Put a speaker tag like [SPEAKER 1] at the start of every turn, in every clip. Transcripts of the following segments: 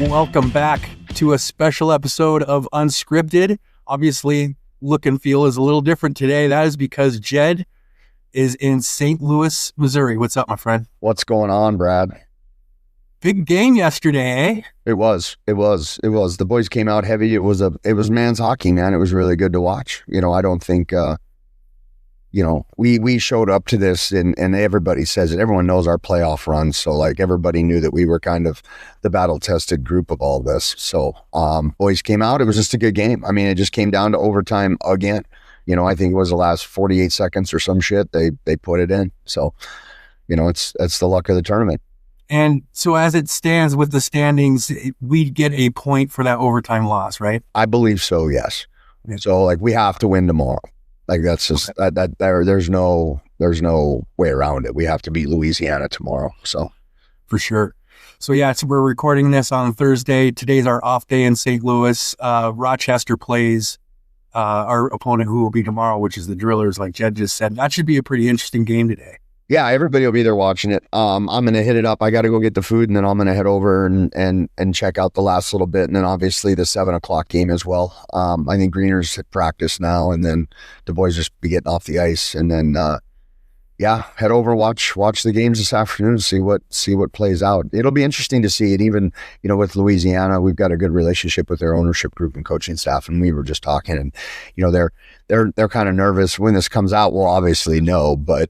[SPEAKER 1] Welcome back to a special episode of Unscripted. Obviously, look and feel is a little different today. That is because Jed is in St. Louis, Missouri. What's up, my friend?
[SPEAKER 2] What's going on, Brad?
[SPEAKER 1] Big game yesterday, eh?
[SPEAKER 2] It was. The boys came out heavy. It was man's hockey, man. It was really good to watch. I don't think, we showed up to this and everybody says it. Everyone knows our playoff run. So like everybody knew that we were kind of the battle tested group of all this. So, boys came out. It was just a good game. I mean, it just came down to overtime again. I think it was the last 48 seconds or some shit. They put it in. So, that's the luck of the tournament.
[SPEAKER 1] And so as it stands with the standings, we get a point for that overtime loss, right?
[SPEAKER 2] I believe so, yes.
[SPEAKER 1] Okay.
[SPEAKER 2] So like we have to win tomorrow. Like that's just there's no way around it. We have to beat Louisiana tomorrow. So
[SPEAKER 1] for sure. So yeah, we're recording this on Thursday. Today's our off day in St. Louis. Rochester plays our opponent who will be tomorrow, which is the Drillers, like Jed just said. That should be a pretty interesting game today.
[SPEAKER 2] Yeah, everybody will be there watching it. I'm going to hit it up. I got to go get the food, and then I'm going to head over and check out the last little bit. And then obviously the 7:00 game as well. I think Greeners at practice now, and then the boys just be getting off the ice. And then, head over, watch the games this afternoon, see what plays out. It'll be interesting to see it. Even, with Louisiana, we've got a good relationship with their ownership group and coaching staff. And we were just talking, and, they're kind of nervous when this comes out. We'll obviously know, but,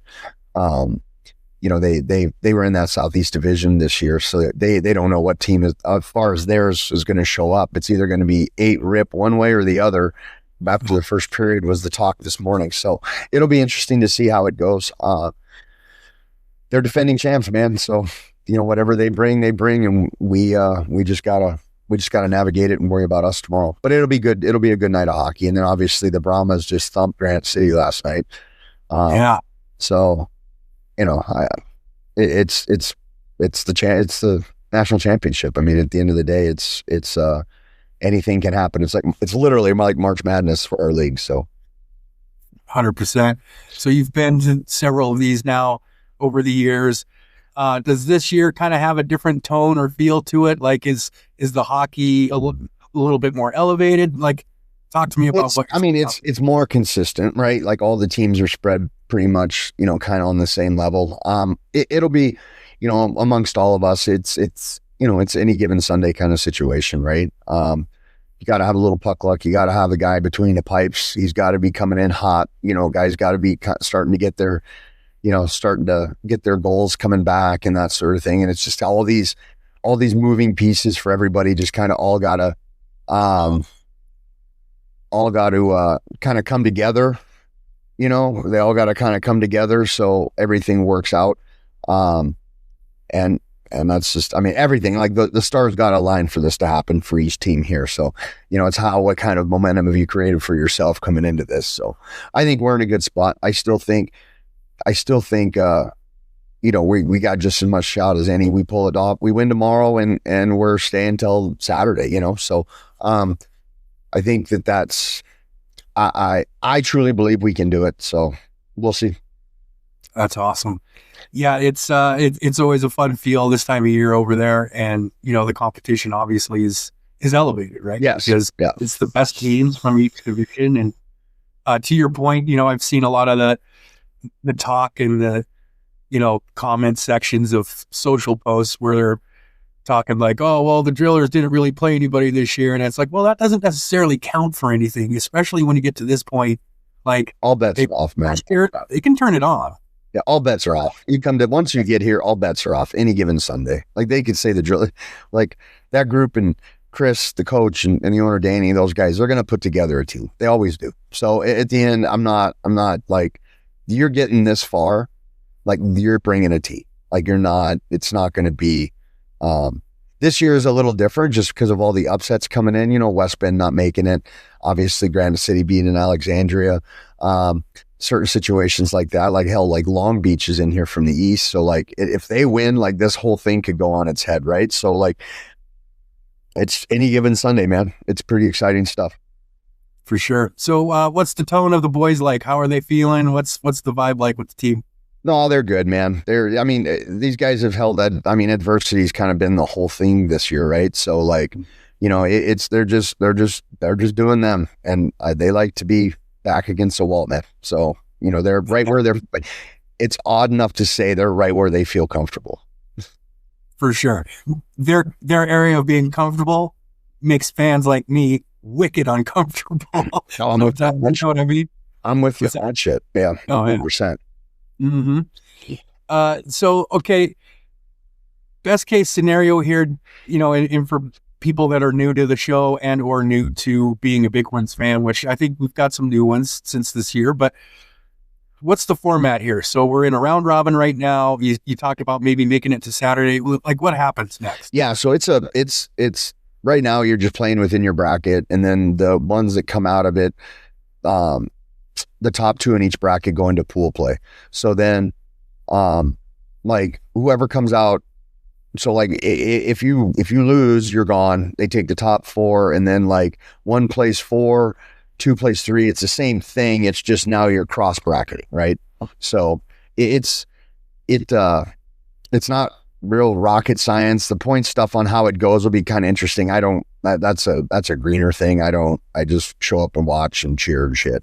[SPEAKER 2] they were in that Southeast Division this year, so they don't know what team is, as far as theirs is going to show up. It's either going to be 8 rip one way or the other. After the first period was the talk this morning, so it'll be interesting to see how it goes. They're defending champs, man. So whatever they bring, and we just gotta navigate it and worry about us tomorrow. But it'll be good. It'll be a good night of hockey, and then obviously the Brahmas just thumped Grant City last night.
[SPEAKER 1] Yeah.
[SPEAKER 2] So. It's the national championship. I mean, at the end of the day, it's anything can happen. It's literally like March Madness for our league. So
[SPEAKER 1] 100%. So you've been to several of these now over the years. Does this year kind of have a different tone or feel to it? Like, is the hockey a little bit more elevated? Like, talk to me about
[SPEAKER 2] it's more consistent, right? Like all the teams are spread pretty much, kind of on the same level. It'll be, amongst all of us, it's any given Sunday kind of situation, right? You got to have a little puck luck. You got to have a guy between the pipes. He's got to be coming in hot. Guys got to be starting to get their goals coming back and that sort of thing. And it's just all these moving pieces for everybody just kind of all got to kind of come together. They all got to kind of come together so everything works out. And that's just, everything, like the stars got to align for this to happen for each team here. So, it's what kind of momentum have you created for yourself coming into this? So I think we're in a good spot. I still think, we got just as much shot as any. We pull it off. We win tomorrow and we're staying till Saturday, So, I think that's, I truly believe we can do it. So we'll see.
[SPEAKER 1] That's awesome. Yeah, it's always a fun feel this time of year over there, and the competition obviously is elevated, right?
[SPEAKER 2] Yes,
[SPEAKER 1] because it's the best teams from each division. And to your point, I've seen a lot of the talk in the comment sections of social posts where they're talking like, oh, well, the Drillers didn't really play anybody this year. And it's like, well, that doesn't necessarily count for anything, especially when you get to this point. Like,
[SPEAKER 2] all bets are off, man.
[SPEAKER 1] They can turn it on.
[SPEAKER 2] Yeah, all bets are off. Once you get here, all bets are off any given Sunday. Like they could say the Drillers, like that group and Chris, the coach, and the owner, Danny, those guys, they're going to put together a team. They always do. So at the end, I'm not like, you're getting this far, like you're bringing a team. Like it's not going to be, this year is a little different just because of all the upsets coming in, West Bend not making it, obviously Granite City beating Alexandria, certain situations like that, like hell, like Long Beach is in here from the East. So like if they win, like this whole thing could go on its head. Right. So like it's any given Sunday, man. It's pretty exciting stuff.
[SPEAKER 1] For sure. So what's the tone of the boys like? How are they feeling? What's the vibe like with the team?
[SPEAKER 2] No, they're good, man. I mean, these guys have held that. I mean, adversity's kind of been the whole thing this year, right? So, like, they're just doing them, and they like to be back against the wall, man. So, they're right where they're. It's odd enough to say they're right where they feel comfortable.
[SPEAKER 1] For sure. Their area of being comfortable makes fans like me wicked uncomfortable.
[SPEAKER 2] No, I'm with that.
[SPEAKER 1] You know what I mean?
[SPEAKER 2] I'm with you on that shit. Yeah, 100%.
[SPEAKER 1] Mm-hmm. So, okay, best case scenario here, and for people that are new to the show and or new to being a Bighorns fan, which I think we've got some new ones since this year, but what's the format here? So we're in a round robin right now. You talked about maybe making it to Saturday. Like, what happens next?
[SPEAKER 2] Yeah, so it's right now you're just playing within your bracket, and then the ones that come out of it, the top two in each bracket go into pool play. So then, like whoever comes out, so like if you lose, you're gone. They take the top four, and then like one plays four, two plays three. It's the same thing. It's just now you're cross bracketing, right? So it's not real rocket science. The point stuff on how it goes will be kind of interesting. That's a greener thing. I just show up and watch and cheer and shit.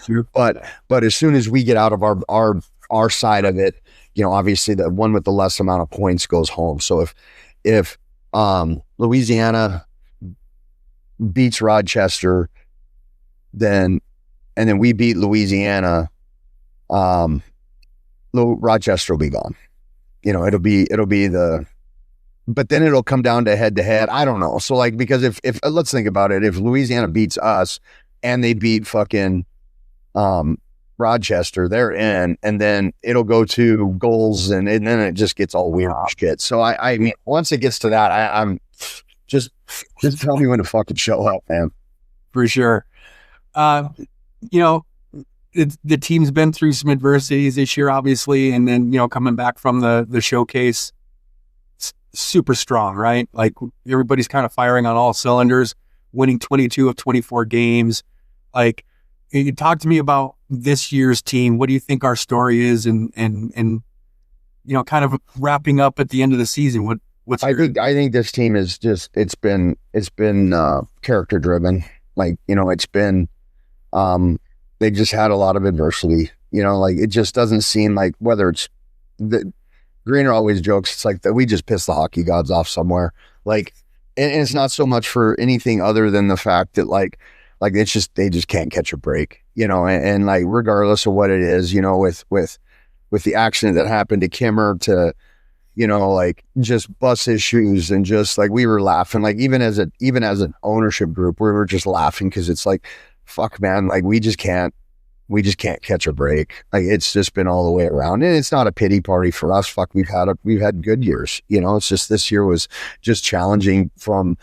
[SPEAKER 1] Sure.
[SPEAKER 2] But as soon as we get out of our side of it, obviously the one with the less amount of points goes home. So if Louisiana beats Rochester, then we beat Louisiana, Rochester will be gone. It'll be but then it'll come down to head to head. I don't know. So like, because if let's think about it, if Louisiana beats us and they beat fucking, Rochester, they're in, and then it'll go to goals, and then it just gets all weird shit. So I mean, once it gets to that, I'm just tell me when to fucking show up, man.
[SPEAKER 1] For sure. The team's been through some adversities this year, obviously, and then coming back from the showcase, super strong, right? Like everybody's kind of firing on all cylinders, winning 22 of 24 games. Like, you talk to me about this year's team. What do you think our story is, and kind of wrapping up at the end of the season? I
[SPEAKER 2] think this team is just it's been character driven. Like it's been they just had a lot of adversity. Like it just doesn't seem like, whether it's Greener always jokes, it's like that we just pissed the hockey gods off somewhere. Like, and it's not so much for anything other than the fact that like it's just, they just can't catch a break, and like, regardless of what it is, with the accident that happened to Kimmer, to, like just bus issues, and just like, we were laughing, like even as an ownership group, we were just laughing, because it's like, fuck, man, like we just can't catch a break. Like it's just been all the way around, and it's not a pity party for us. Fuck, we've had good years. It's just, this year was just challenging from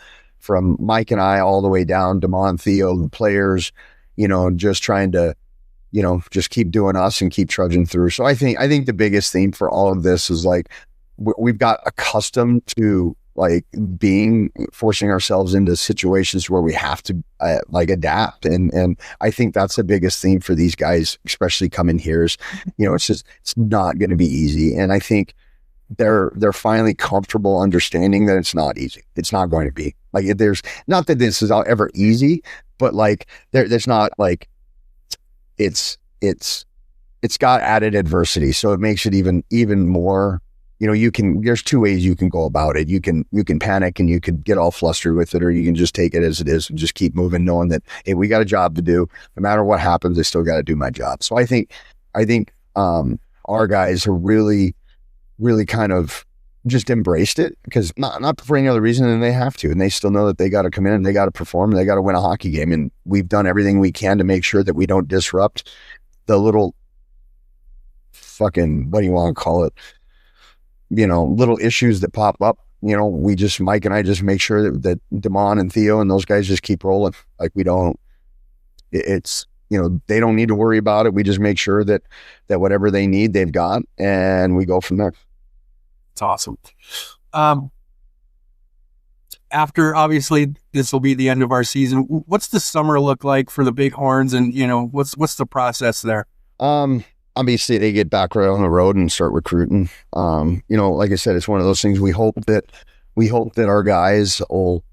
[SPEAKER 2] Mike and I all the way down to Mon, Theo, the players, just trying to, just keep doing us and keep trudging through. So I think the biggest theme for all of this is like, we've got accustomed to like forcing ourselves into situations where we have to like adapt. And I think that's the biggest theme for these guys, especially coming here, is, it's not going to be easy. And I think they're finally comfortable understanding that it's not easy. It's not going to be like, there's not that this is ever easy, but like there's not like, it's got added adversity. So it makes it even more, there's two ways you can go about it. You can panic and you could get all flustered with it, or you can just take it as it is and just keep moving, knowing that, hey, we got a job to do. No matter what happens, I still got to do my job. So I think our guys are really kind of just embraced it, because not for any other reason than they have to, and they still know that they got to come in and they got to perform, and they got to win a hockey game, and we've done everything we can to make sure that we don't disrupt the little fucking, what do you want to call it, little issues that pop up. Mike and I just make sure that Damon and Theo and those guys just keep rolling. Like they don't need to worry about it. We just make sure that whatever they need, they've got, and we go from there.
[SPEAKER 1] It's awesome. After, obviously, this will be the end of our season, what's the summer look like for the Bighorns, and what's the process there?
[SPEAKER 2] obviously they get back right on the road and start recruiting. Like I said, it's one of those things we hope that our guys will,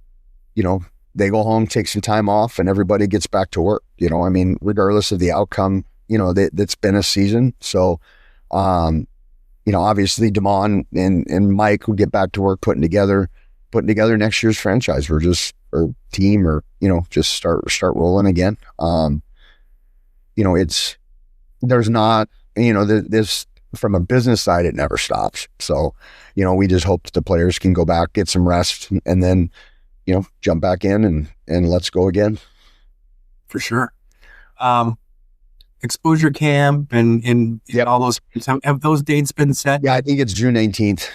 [SPEAKER 2] they go home, take some time off, and everybody gets back to work. Regardless of the outcome, that's been a season. So, obviously Damon and Mike will get back to work putting together next year's franchise or team or, just start rolling again. There's not, this from a business side, it never stops. So, we just hope that the players can go back, get some rest, and then, jump back in and let's go again.
[SPEAKER 1] For sure. Exposure camp and
[SPEAKER 2] yep.
[SPEAKER 1] all those, have those dates been set?
[SPEAKER 2] Yeah, I think it's June 19th.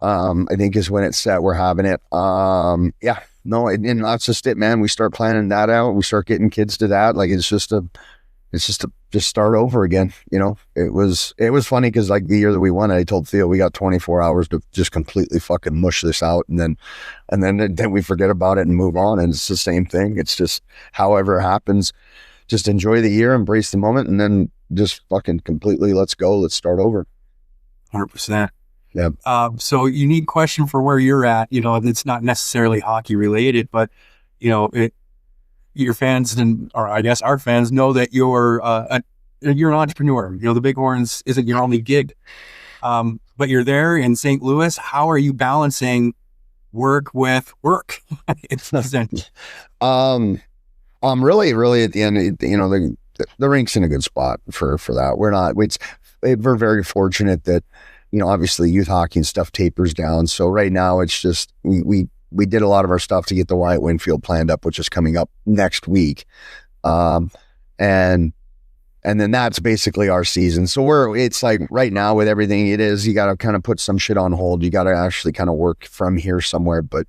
[SPEAKER 2] I think is when it's set. We're having it. And that's just it, man. We start planning that out. We start getting kids to that. Like, it's just start over again. It was funny because like the year that we won it, I told Theo we got 24 hours to just completely fucking mush this out, and then we forget about it and move on. And it's the same thing. It's just however it happens, just enjoy the year, embrace the moment, and then just fucking completely let's go. Let's start over.
[SPEAKER 1] 100%.
[SPEAKER 2] Yeah.
[SPEAKER 1] So unique question for where you're at. It's not necessarily hockey related, but your fans or I guess our fans know that you're an entrepreneur. The Bighorns isn't your only gig, but you're there in St. Louis. How are you balancing work with work? It's
[SPEAKER 2] really at the end, the rink's in a good spot for that. We're very fortunate that, obviously youth hockey and stuff tapers down. So right now it's just, we did a lot of our stuff to get the Wyatt Winfield planned up, which is coming up next week. And then that's basically our season. So it's like right now with everything it is, you got to kind of put some shit on hold. You got to actually kind of work from here somewhere, but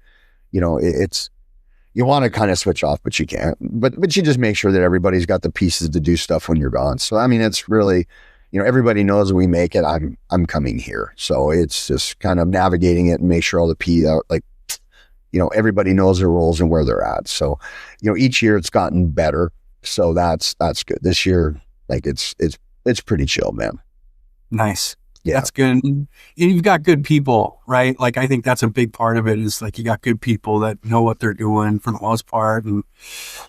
[SPEAKER 2] you want to kind of switch off, but you can't, but you just make sure that everybody's got the pieces to do stuff when you're gone. So, it's really, everybody knows when we make it, I'm coming here. So it's just kind of navigating it and make sure all the everybody knows their roles and where they're at. So, each year it's gotten better. So that's good. This year, like it's pretty chill, man.
[SPEAKER 1] Nice.
[SPEAKER 2] Yeah.
[SPEAKER 1] That's good. And you've got good people, right? Like, I think that's a big part of it is like, you got good people that know what they're doing for the most part. And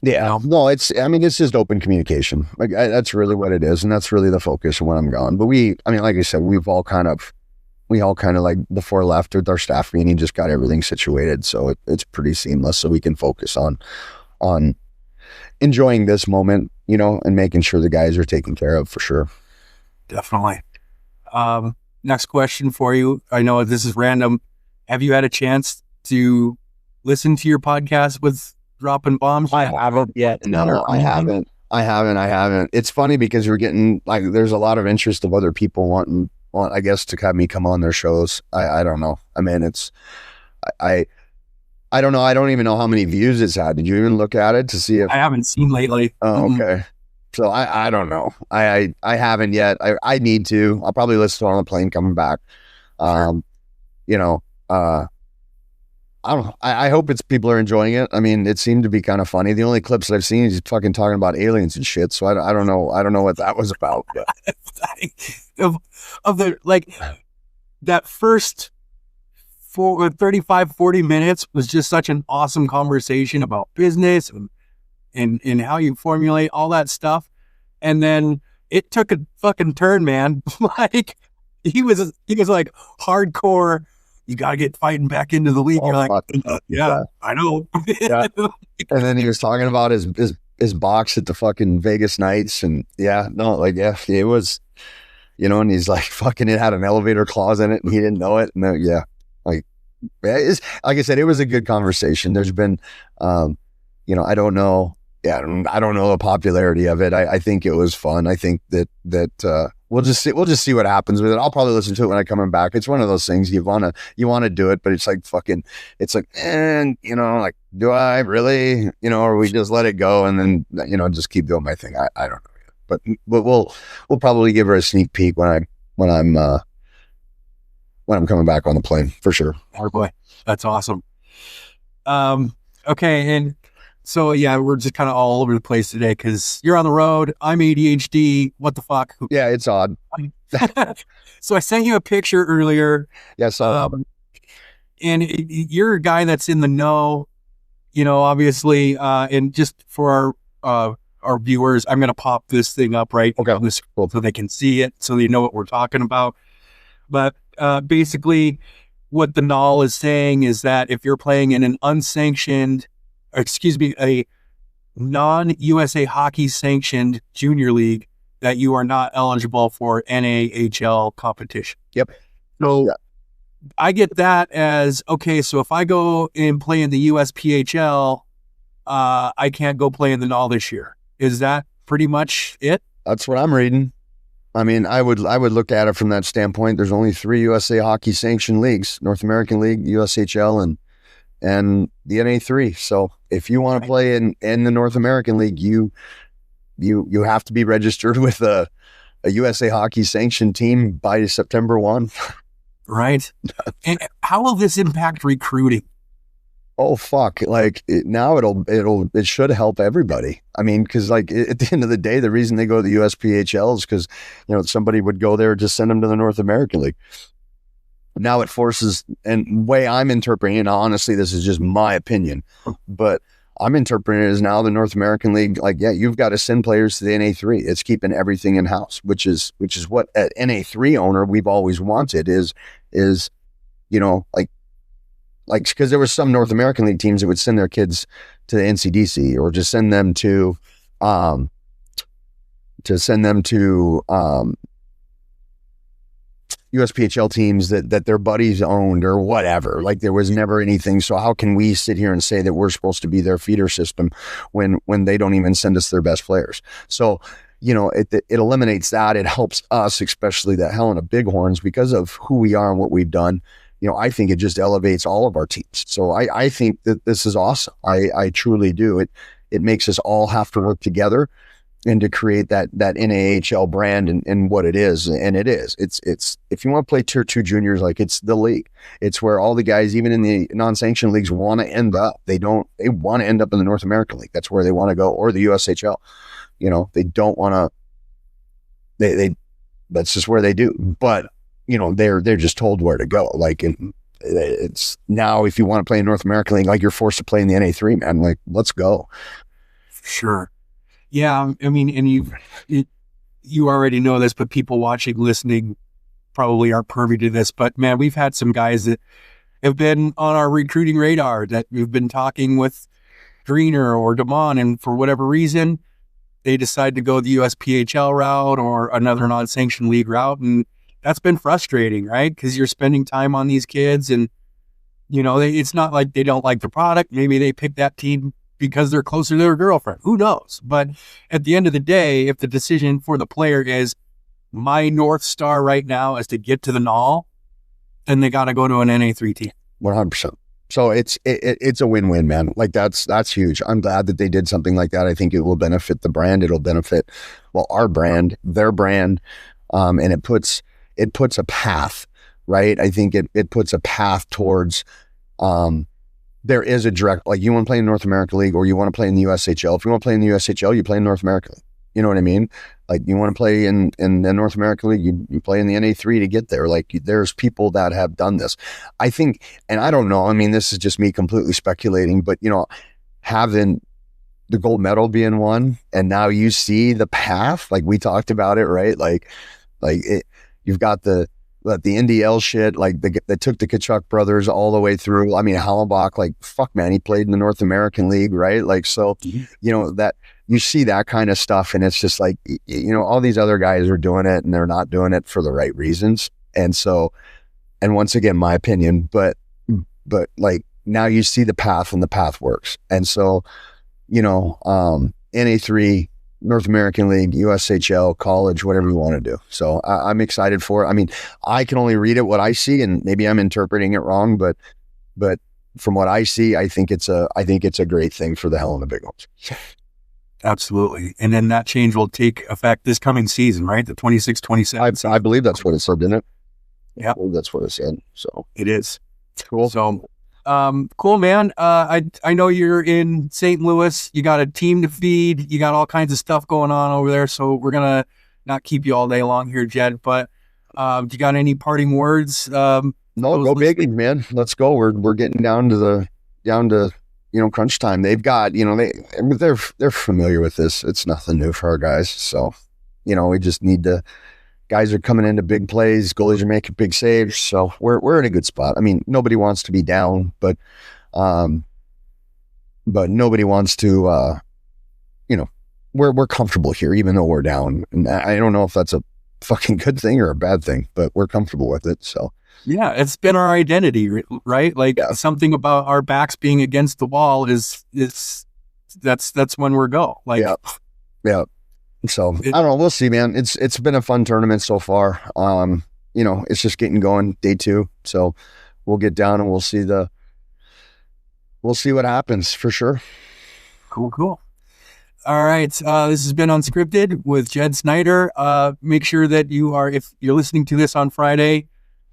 [SPEAKER 2] no, it's just open communication. Like that's really what it is. And that's really the focus when I'm gone. But like I said, we all kind of like before left with our staff meeting, just got everything situated. So it's pretty seamless. So we can focus on enjoying this moment, and making sure the guys are taken care of for sure.
[SPEAKER 1] Definitely. Next question for you. I know this is random. Have you had a chance to listen to your podcast with Dropping Bombs?
[SPEAKER 2] I haven't yet. No, I haven't. It's funny because we're getting there's a lot of interest of other people want, I guess, to have me come on their shows. I don't know. I don't know. I don't even know how many views it's had. Did you even look at it to see if
[SPEAKER 1] I haven't seen lately?
[SPEAKER 2] Oh, okay. So I don't know. I haven't yet. I need to. I'll probably listen to it on the plane coming back. Sure. I don't know. I hope people are enjoying it. It seemed to be kind of funny. The only clips that I've seen is he's fucking talking about aliens and shit. So I don't know. I don't know what that was about. But.
[SPEAKER 1] of the that first 35, 40 minutes was just such an awesome conversation about business and how you formulate all that stuff. And then it took a fucking turn, man. Like he was like hardcore. You got to get fighting back into the league. You're like, yeah, I know.
[SPEAKER 2] Yeah. And then he was talking about his box at the fucking Vegas Knights. And it was, and he's like, fucking, it had an elevator clause in it and he didn't know it. And it's, like I said, it was a good conversation. There's been, I don't know. Yeah, I don't know the popularity of it. I think it was fun. I think that we'll just see what happens with it. I'll probably listen to it when I'm coming back. It's one of those things you want to do it, but it's like fucking, it's like, like, do I really, or we just let it go and then, just keep doing my thing. I don't know yet, but we'll probably give her a sneak peek when I'm coming back on the plane for sure.
[SPEAKER 1] Oh boy, that's awesome. Okay. And So yeah, we're just kind of all over the place today because you're on the road. I'm ADHD. What the fuck?
[SPEAKER 2] Yeah, it's odd.
[SPEAKER 1] So I sent you a picture earlier.
[SPEAKER 2] Yes,
[SPEAKER 1] And you're a guy that's in the know, obviously. And just for our viewers, I'm going to pop this thing up right on the screen so they can see it, so they know what we're talking about. But basically, what the NOL is saying is that if you're playing in an a non-USA hockey sanctioned junior league, that you are not eligible for NAHL competition.
[SPEAKER 2] Yep.
[SPEAKER 1] So I get that as, okay, so if I go and play in the USPHL, I can't go play in the NOL this year. Is that pretty much it?
[SPEAKER 2] That's what I'm reading. I mean, I would look at it from that standpoint. There's only 3 USA hockey sanctioned leagues: North American League, USHL, and the NA3. So if you want to play in the North American League, you have to be registered with a USA hockey sanctioned team by September 1.
[SPEAKER 1] Right. And how will this impact recruiting?
[SPEAKER 2] Oh fuck! Like now it should help everybody. I mean, because like at the end of the day, the reason they go to the USPHL is because somebody would go there to send them to the North American League. Now it forces, and way I'm interpreting it, honestly, this is just my opinion, but I'm interpreting it as now the North American League, like, yeah, you've got to send players to the NA3. It's keeping everything in house, which is what an NA3 owner we've always wanted is like because there were some North American League teams that would send their kids to the NCDC or just send them to USPHL teams that their buddies owned or whatever. Like there was never anything. So how can we sit here and say that we're supposed to be their feeder system when they don't even send us their best players? So, it eliminates that. It helps us, especially the Helena Bighorns, because of who we are and what we've done. I think it just elevates all of our teams. So I think that this is awesome. I truly do. It makes us all have to work together and to create that NAHL brand and what it is. And it is. It's if you want to play tier 2 juniors, like it's the league. It's where all the guys, even in the non-sanctioned leagues, want to end up. They want to end up in the North American League. That's where they want to go, or the USHL. They don't want to, that's just where they do. But, they're just told where to go. Like it's now, if you want to play in North American League, like you're forced to play in the NA3, man, like let's go.
[SPEAKER 1] Sure. Yeah. I mean, and you already know this, but people watching, listening probably aren't privy to this, but man, we've had some guys that have been on our recruiting radar that we've been talking with Greener or Damon, and for whatever reason, they decide to go the USPHL route or another non-sanctioned league route. And that's been frustrating, right? Because you're spending time on these kids and, it's not like they don't like the product. Maybe they pick that team because they're closer to their girlfriend. Who knows? But at the end of the day, if the decision for the player is my North Star right now is to get to the NOL, then they got to go to an NA3 team.
[SPEAKER 2] 100%. So it's a win-win, man. Like that's huge. I'm glad that they did something like that. I think it will benefit the brand. It'll benefit, our brand, their brand. And it puts a path, right? I think it puts a path towards, there is a direct, like you want to play in the North American League or you want to play in the USHL. If you want to play in the USHL, you play in North American League. You know what I mean? Like you want to play in the North American League, you play in the NA3 to get there. Like there's people that have done this. I think, and I don't know, I mean, this is just me completely speculating, but having the gold medal being won and now you see the path, like we talked about it, right? Like you've got the NDL shit, like they took the Kachuk brothers all the way through. I mean, Hallenbach, like fuck man, he played in the North American League, right? Like, so, that you see that kind of stuff and it's just like, all these other guys are doing it and they're not doing it for the right reasons. And so, and once again, my opinion, but like now you see the path and the path works. And so, NA3, North American League, USHL, college, whatever you want to do. So I'm excited for it. I mean, I can only read it what I see, and maybe I'm interpreting it wrong, but from what I see, I think it's a great thing for the Helena Bighorns.
[SPEAKER 1] Absolutely. And then that change will take effect this coming season, right? The 26-27.
[SPEAKER 2] I believe that's what it said, didn't it?
[SPEAKER 1] Yeah.
[SPEAKER 2] That's what it said. So
[SPEAKER 1] it is.
[SPEAKER 2] cool.
[SPEAKER 1] So Cool, man. I know you're in St. Louis. You got a team to feed. You got all kinds of stuff going on over there. So we're gonna not keep you all day long here, Jed. But do you got any parting words?
[SPEAKER 2] No, go big, man. Let's go. We're getting down to crunch time. They've got they're familiar with this. It's nothing new for our guys. So we just need to. Guys are coming into big plays. Goalies are making big saves. So we're in a good spot. I mean, nobody wants to be down, but nobody wants to. We're comfortable here, even though we're down. And I don't know if that's a fucking good thing or a bad thing, but we're comfortable with it. So
[SPEAKER 1] yeah, it's been our identity, right? Like something about our backs being against the wall is that's when we're go. Like
[SPEAKER 2] yeah. So I don't know. We'll see, man. It's been a fun tournament so far. It's just getting going, day 2. So we'll get down and we'll see what happens for sure.
[SPEAKER 1] Cool. All right. This has been Unscripted with Jed Snyder. Make sure that if you're listening to this on Friday,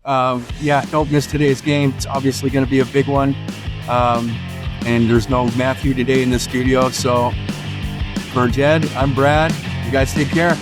[SPEAKER 1] don't miss today's game. It's obviously going to be a big one. And there's no Matthew today in the studio. So for Jed, I'm Brad. You guys take care.